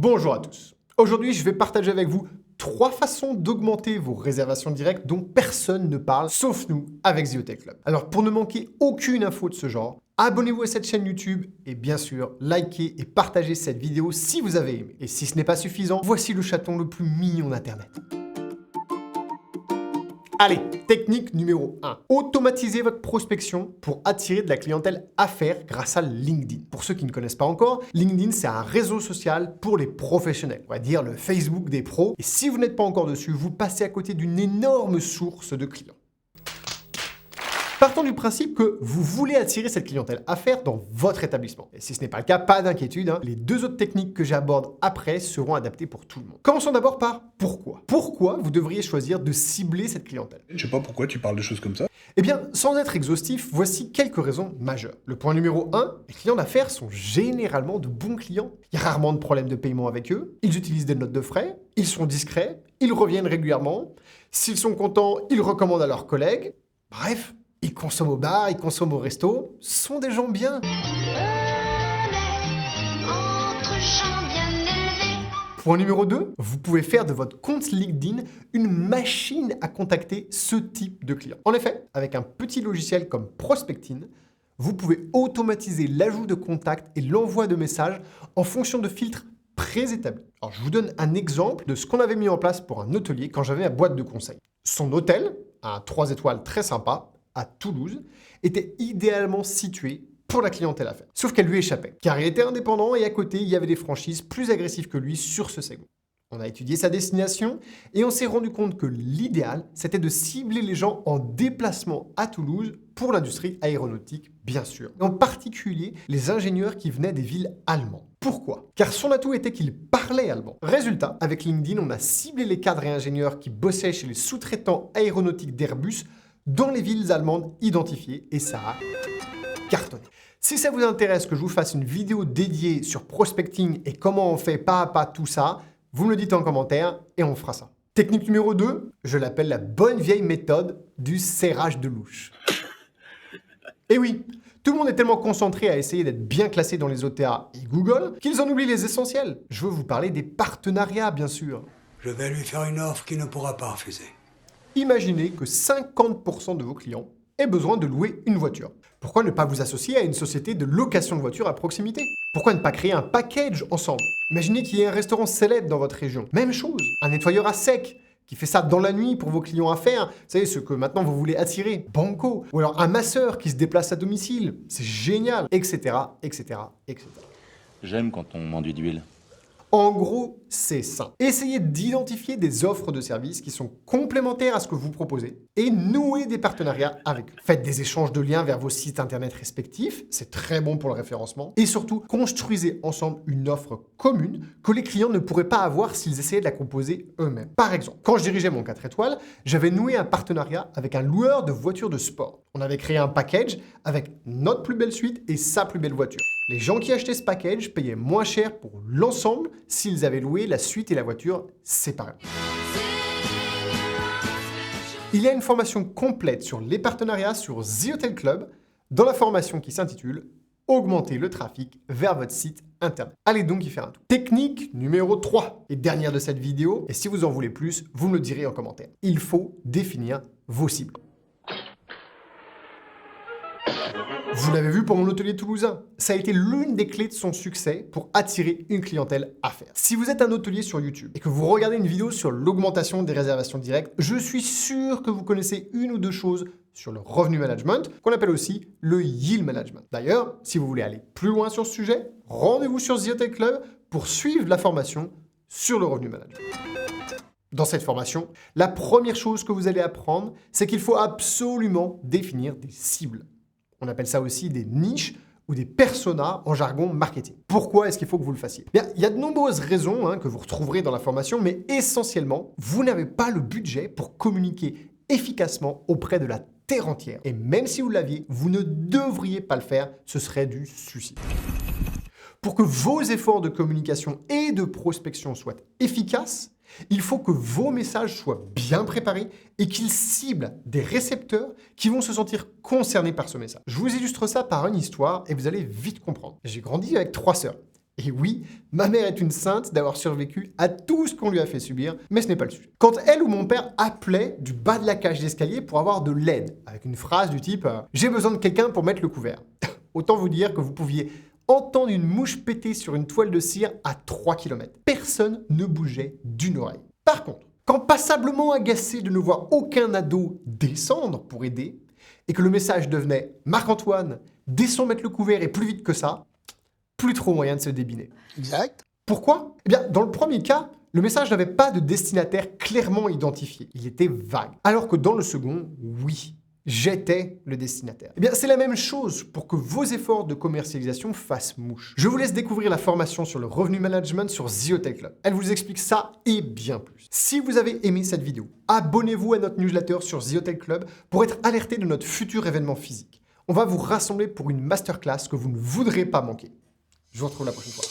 Bonjour à tous. Aujourd'hui, je vais partager avec vous 3 façons d'augmenter vos réservations directes dont personne ne parle, sauf nous, avec The Hotel Club. Alors, pour ne manquer aucune info de ce genre, abonnez-vous à cette chaîne YouTube et bien sûr, likez et partagez cette vidéo si vous avez aimé. Et si ce n'est pas suffisant, voici le chaton le plus mignon d'Internet. Allez, technique numéro 1. Automatisez votre prospection pour attirer de la clientèle affaires grâce à LinkedIn. Pour ceux qui ne connaissent pas encore, LinkedIn, c'est un réseau social pour les professionnels. On va dire le Facebook des pros. Et si vous n'êtes pas encore dessus, vous passez à côté d'une énorme source de clients. Partons du principe que vous voulez attirer cette clientèle affaires dans votre établissement. Et si ce n'est pas le cas, pas d'inquiétude, les 2 autres techniques que j'aborde après seront adaptées pour tout le monde. Commençons d'abord par pourquoi. Pourquoi vous devriez choisir de cibler cette clientèle? Je sais pas pourquoi tu parles de choses comme ça. Eh bien, sans être exhaustif, voici quelques raisons majeures. Le point numéro 1, les clients d'affaires sont généralement de bons clients. Il y a rarement de problèmes de paiement avec eux, ils utilisent des notes de frais, ils sont discrets, ils reviennent régulièrement, s'ils sont contents, ils recommandent à leurs collègues. Bref, ils consomment au bar, ils consomment au resto, ce sont des gens bien. Point numéro 2, vous pouvez faire de votre compte LinkedIn une machine à contacter ce type de clients. En effet, avec un petit logiciel comme Prospecting, vous pouvez automatiser l'ajout de contacts et l'envoi de messages en fonction de filtres préétablis. Alors, je vous donne un exemple de ce qu'on avait mis en place pour un hôtelier quand j'avais ma boîte de conseil. Son hôtel, un 3 étoiles très sympa, à Toulouse, était idéalement situé pour la clientèle affaires. Sauf qu'elle lui échappait, car il était indépendant et à côté, il y avait des franchises plus agressives que lui sur ce segment. On a étudié sa destination et on s'est rendu compte que l'idéal, c'était de cibler les gens en déplacement à Toulouse pour l'industrie aéronautique, bien sûr. En particulier, les ingénieurs qui venaient des villes allemandes. Pourquoi? Car son atout était qu'il parlait allemand. Résultat, avec LinkedIn, on a ciblé les cadres et ingénieurs qui bossaient chez les sous-traitants aéronautiques d'Airbus dans les villes allemandes identifiées et ça a cartonné. Si ça vous intéresse que je vous fasse une vidéo dédiée sur prospecting et comment on fait pas à pas tout ça, vous me le dites en commentaire et on fera ça. Technique numéro 2, je l'appelle la bonne vieille méthode du serrage de louche. Et oui, tout le monde est tellement concentré à essayer d'être bien classé dans les OTA et Google qu'ils en oublient les essentiels. Je veux vous parler des partenariats, bien sûr. Je vais lui faire une offre qu'il ne pourra pas refuser. Imaginez que 50% de vos clients aient besoin de louer une voiture. Pourquoi ne pas vous associer à une société de location de voitures à proximité? Pourquoi ne pas créer un package ensemble? Imaginez qu'il y ait un restaurant célèbre dans votre région. Même chose, un nettoyeur à sec qui fait ça dans la nuit pour vos clients affaires. Vous savez, ceux que maintenant vous voulez attirer. Banco. Ou alors un masseur qui se déplace à domicile. C'est génial, etc., etc., etc. J'aime quand on m'enduit d'huile. En gros, c'est ça. Essayez d'identifier des offres de services qui sont complémentaires à ce que vous proposez et nouez des partenariats avec eux. Faites des échanges de liens vers vos sites internet respectifs, c'est très bon pour le référencement. Et surtout, construisez ensemble une offre commune que les clients ne pourraient pas avoir s'ils essayaient de la composer eux-mêmes. Par exemple, quand je dirigeais mon 4 étoiles, j'avais noué un partenariat avec un loueur de voitures de sport. On avait créé un package avec notre plus belle suite et sa plus belle voiture. Les gens qui achetaient ce package payaient moins cher pour l'ensemble s'ils avaient loué la suite et la voiture séparément. Il y a une formation complète sur les partenariats sur The Hotel Club dans la formation qui s'intitule « Augmenter le trafic vers votre site internet ». Allez donc y faire un tour. Technique numéro 3 et dernière de cette vidéo, et si vous en voulez plus, vous me le direz en commentaire. Il faut définir vos cibles. Vous l'avez vu pour mon hôtelier toulousain, ça a été l'une des clés de son succès pour attirer une clientèle affaires. Si vous êtes un hôtelier sur YouTube et que vous regardez une vidéo sur l'augmentation des réservations directes, je suis sûr que vous connaissez une ou 2 choses sur le revenu management, qu'on appelle aussi le yield management. D'ailleurs, si vous voulez aller plus loin sur ce sujet, rendez-vous sur The Hotel Club pour suivre la formation sur le revenu management. Dans cette formation, la première chose que vous allez apprendre, c'est qu'il faut absolument définir des cibles. On appelle ça aussi des niches ou des personas en jargon marketing. Pourquoi est-ce qu'il faut que vous le fassiez? Bien, il y a de nombreuses raisons que vous retrouverez dans la formation, mais essentiellement, vous n'avez pas le budget pour communiquer efficacement auprès de la terre entière. Et même si vous l'aviez, vous ne devriez pas le faire, ce serait du suicide. Pour que vos efforts de communication et de prospection soient efficaces, il faut que vos messages soient bien préparés et qu'ils ciblent des récepteurs qui vont se sentir concernés par ce message. Je vous illustre ça par une histoire et vous allez vite comprendre. J'ai grandi avec 3 sœurs. Et oui, ma mère est une sainte d'avoir survécu à tout ce qu'on lui a fait subir, mais ce n'est pas le sujet. Quand elle ou mon père appelaient du bas de la cage d'escalier pour avoir de l'aide, avec une phrase du type « J'ai besoin de quelqu'un pour mettre le couvert », autant vous dire que vous pouviez entendre une mouche péter sur une toile de cire à 3 km. Personne ne bougeait d'une oreille. Par contre, quand passablement agacé de ne voir aucun ado descendre pour aider, et que le message devenait « Marc-Antoine, descends mettre le couvert et plus vite que ça », plus trop moyen de se débiner. Exact. Pourquoi? Eh bien, dans le premier cas, le message n'avait pas de destinataire clairement identifié. Il était vague. Alors que dans le second, oui, j'étais le destinataire. Eh bien, c'est la même chose pour que vos efforts de commercialisation fassent mouche. Je vous laisse découvrir la formation sur le revenu management sur The Hotel Club. Elle vous explique ça et bien plus. Si vous avez aimé cette vidéo, abonnez-vous à notre newsletter sur The Hotel Club pour être alerté de notre futur événement physique. On va vous rassembler pour une masterclass que vous ne voudrez pas manquer. Je vous retrouve la prochaine fois.